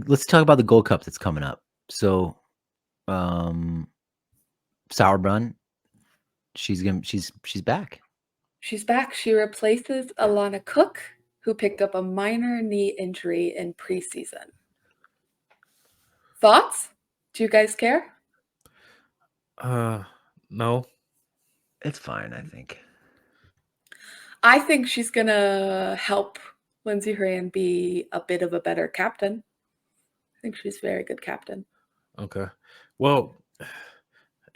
Let's talk about the Gold Cup that's coming up. So, Sauerbrunn, she's back. She's back. She replaces Alana Cook, who picked up a minor knee injury in preseason. Thoughts? Do you guys care? No. It's fine, I think. I think she's going to help Lindsey Horan be a bit of a better captain. I think she's a very good captain. Okay. Well,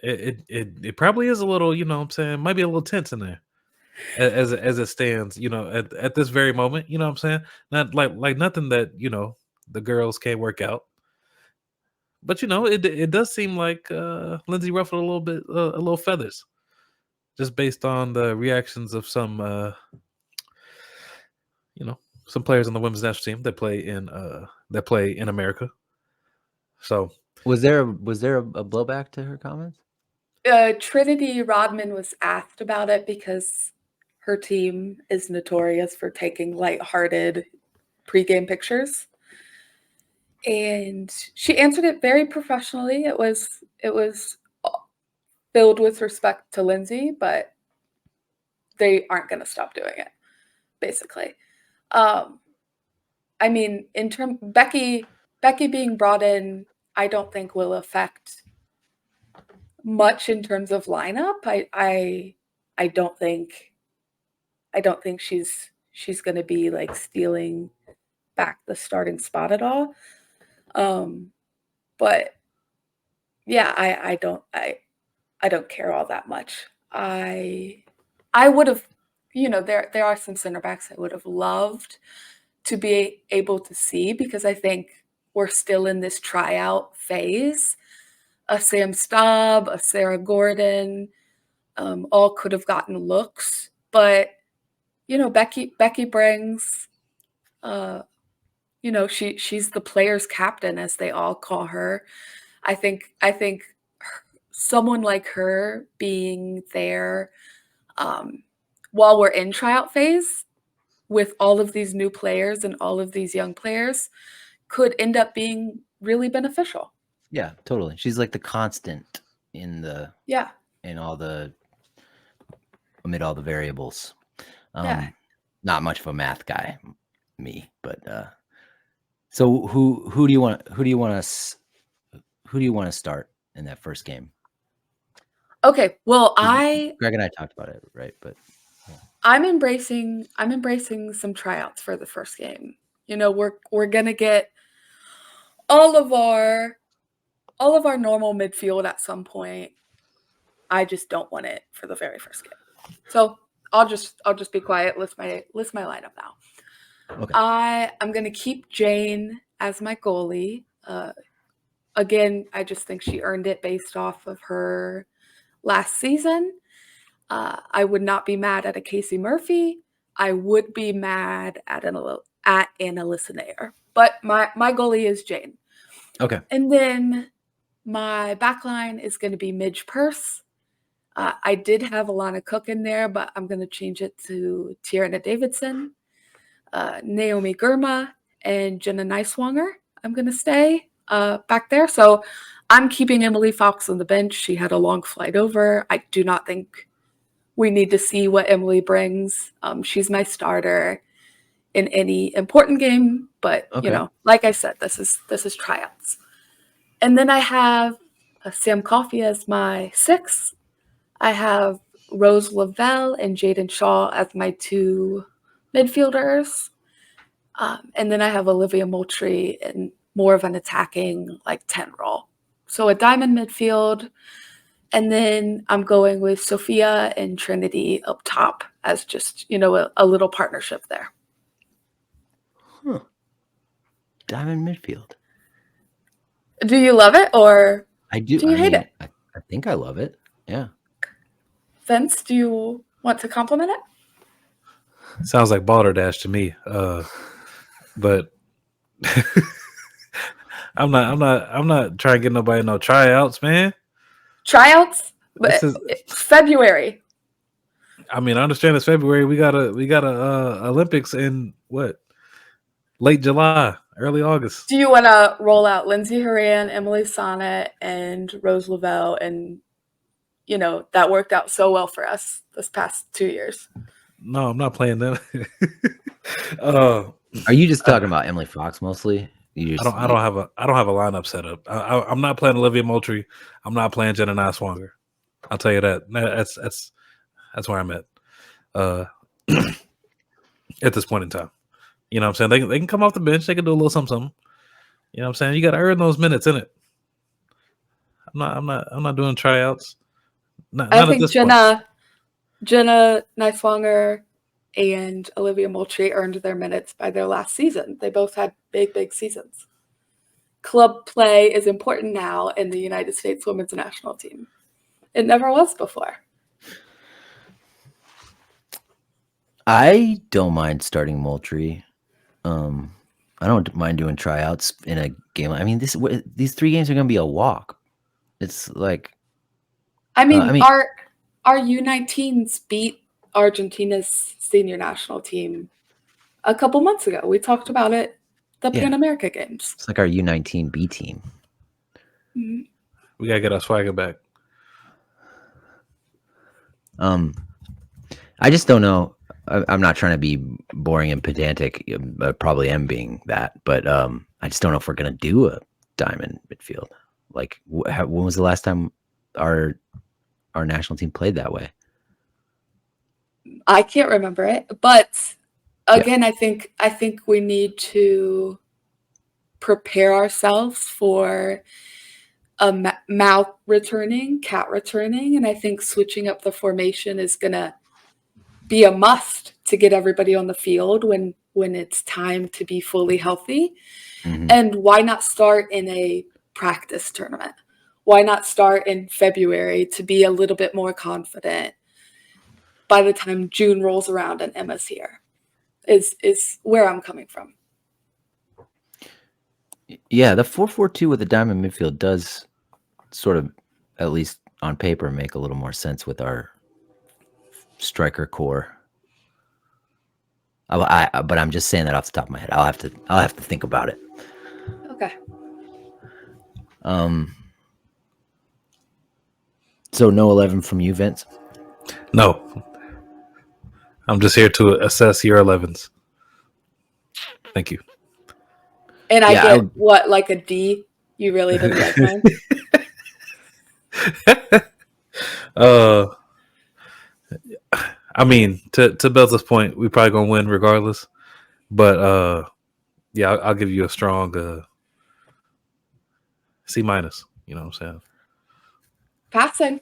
it probably is a little, you know what I'm saying, might be a little tense in there as it stands, you know, at this very moment, you know what I'm saying? Not like nothing that, you know, the girls can't work out. But, you know, it does seem like Lindsay ruffled a little feathers just based on the reactions of some, you know, some players on the women's national team that play in America. So was there a blowback to her comments? Trinity Rodman was asked about it because her team is notorious for taking lighthearted pregame pictures. And she answered it very professionally. It was filled with respect to Lindsay, but they aren't going to stop doing it, basically. I mean, Becky being brought in, I don't think will affect much in terms of lineup. I don't think she's going to be like stealing back the starting spot at all. But yeah, I don't care all that much. I would have, you know, there are some center backs I would have loved to be able to see because I think we're still in this tryout phase. A Sam Staub, a Sarah Gordon, all could have gotten looks, but you know, Becky brings, you know, she's the players' captain, as they all call her. I think someone like her being there while we're in tryout phase with all of these new players and all of these young players could end up being really beneficial. Yeah, totally. She's like the constant in amid all the variables. Not much of a math guy, me, but so who do you want to start in that first game? Okay, well, Greg and I talked about it, right? But yeah. I'm embracing some tryouts for the first game. You know, we're gonna get all of our normal midfield at some point. I just don't want it for the very first game. So I'll just be quiet. List my lineup now. Okay. I'm gonna keep Jane as my goalie. Again, I just think she earned it based off of her last season. I would not be mad at a Casey Murphy. I would be mad at Anna Listener. But my goalie is Jane. Okay. And then my backline is going to be Midge Purse. I did have Alana Cook in there, but I'm going to change it to Tierna Davidson, Naomi Gurma, and Jenna Neiswanger. I'm going to stay back there. So I'm keeping Emily Fox on the bench. She had a long flight over. I do not think we need to see what Emily brings. She's my starter in any important game, but okay. You know, like I said, this is tryouts. And then I have Sam Coffey as my 6. I have Rose Lavelle and Jaden Shaw as my 2 midfielders. And then I have Olivia Moultrie in more of an attacking, like 10 role. So a diamond midfield. And then I'm going with Sophia and Trinity up top as just, you know, a little partnership there. Huh. Diamond midfield. Do you love it or I do you hate it? I think I love it. Yeah. Vince, do you want to compliment it? Sounds like balderdash to me. But I'm not trying to get nobody no tryouts, man. Tryouts? But it's February. I mean, I understand it's February. We got a Olympics in what? Late July. Early August. Do you want to roll out Lindsay Horan, Emily Sonnet, and Rose Lavelle? And, that worked out so well for us this past 2 years. No, I'm not playing them. Are you just talking about Emily Fox mostly? I don't have a lineup set up. I'm not playing Olivia Moultrie. I'm not playing Jenna Niswanger. I'll tell you that. That's where I'm at. At this point in time. You know what I'm saying? They can come off the bench, they can do a little something. You know what I'm saying? You gotta earn those minutes in it. I'm not doing tryouts. I think Jenna Niswanger and Olivia Moultrie earned their minutes by their last season. They both had big seasons. Club play is important now in the United States women's national team. It never was before. I don't mind starting Moultrie. I don't mind doing tryouts in a game. I mean, these 3 games are going to be a walk. It's like, our U19s beat Argentina's senior national team a couple months ago. We talked about it at the Pan America Games. It's like our U19 B team. Mm-hmm. We gotta get our swagger back. I just don't know. I'm not trying to be boring and pedantic. I probably am being that, but I just don't know if we're gonna do a diamond midfield. Like, when was the last time our national team played that way? I can't remember it, but again, I think we need to prepare ourselves for a Mal returning, Cat returning, and I think switching up the formation is gonna be a must to get everybody on the field when it's time to be fully healthy. Mm-hmm. And why not start in a practice tournament? Why not start in February to be a little bit more confident by the time June rolls around and Emma's here? Is where I'm coming from. Yeah, the 4-4-2 with the diamond midfield does sort of, at least on paper, make a little more sense with our striker core. But I'm just saying that off the top of my head. I'll have to think about it. Okay. So no 11 from you, Vince? No. I'm just here to assess your 11s. Thank you. And I get what, like a D? You really didn't like mine? I mean, to Belta's point, we probably gonna win regardless. But yeah, I'll give you a strong C-. You know what I'm saying? Passing.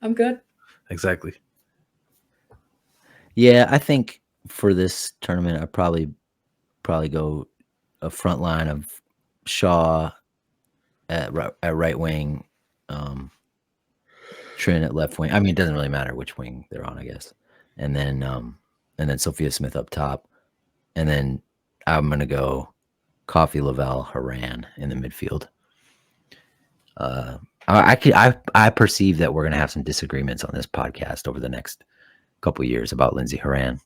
I'm good. Exactly. Yeah, I think for this tournament, I probably go a front line of Shaw at right wing, Trin at left wing. I mean, it doesn't really matter which wing they're on, I guess. And then Sophia Smith up top, and then I'm gonna go Coffee, Lavelle, Horan in the midfield. I perceive that we're gonna have some disagreements on this podcast over the next couple of years about Lindsay Horan.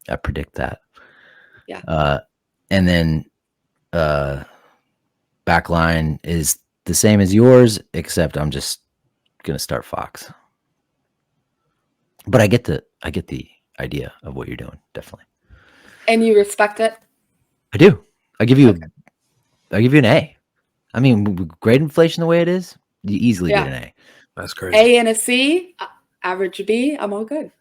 I predict that. Yeah. And then back line is the same as yours, except I'm just gonna start Fox. But I get the idea of what you're doing, definitely. And you respect it? I do. I give you an A. I mean, grade inflation the way it is, you easily get an A. That's crazy. A and a C, average B, I'm all good.